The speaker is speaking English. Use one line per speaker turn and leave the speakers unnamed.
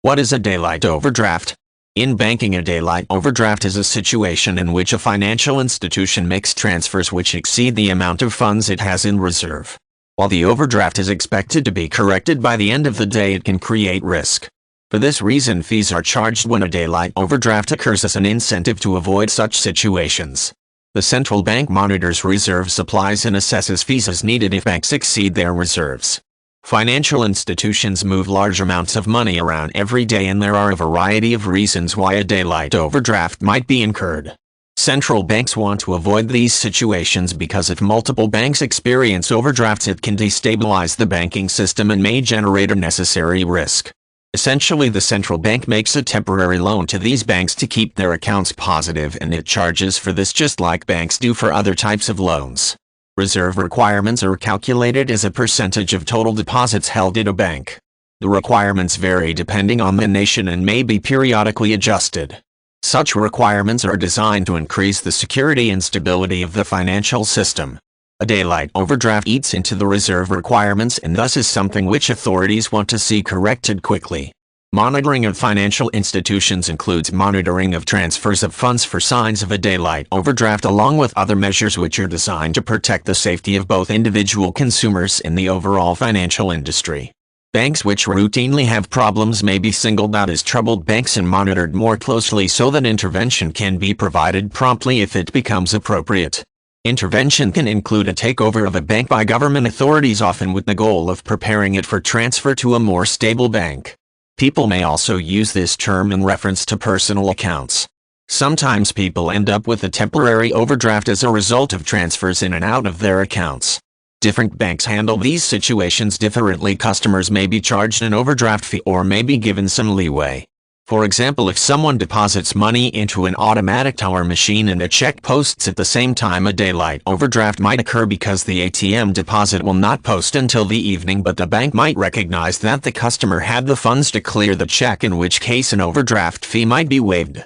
What is a daylight overdraft? In banking, a daylight overdraft is a situation in which a financial institution makes transfers which exceed the amount of funds it has in reserve. While the overdraft is expected to be corrected by the end of the day, it can create risk. For this reason, fees are charged when a daylight overdraft occurs as an incentive to avoid such situations. The central bank monitors reserve supplies and assesses fees as needed if banks exceed their reserves. Financial institutions move large amounts of money around every day, and there are a variety of reasons why a daylight overdraft might be incurred. Central banks want to avoid these situations because if multiple banks experience overdrafts, it can destabilize the banking system and may generate unnecessary risk. Essentially, the central bank makes a temporary loan to these banks to keep their accounts positive, and it charges for this just like banks do for other types of loans. Reserve requirements are calculated as a percentage of total deposits held at a bank. The requirements vary depending on the nation and may be periodically adjusted. Such requirements are designed to increase the security and stability of the financial system. A daylight overdraft eats into the reserve requirements and thus is something which authorities want to see corrected quickly. Monitoring of financial institutions includes monitoring of transfers of funds for signs of a daylight overdraft, along with other measures which are designed to protect the safety of both individual consumers and the overall financial industry. Banks which routinely have problems may be singled out as troubled banks and monitored more closely so that intervention can be provided promptly if it becomes appropriate. Intervention can include a takeover of a bank by government authorities, often with the goal of preparing it for transfer to a more stable bank. People may also use this term in reference to personal accounts. Sometimes people end up with a temporary overdraft as a result of transfers in and out of their accounts. Different banks handle these situations differently. Customers may be charged an overdraft fee or may be given some leeway. For example, if someone deposits money into an automatic teller machine and a check posts at the same time, a daylight overdraft might occur because the ATM deposit will not post until the evening, but the bank might recognize that the customer had the funds to clear the check, in which case an overdraft fee might be waived.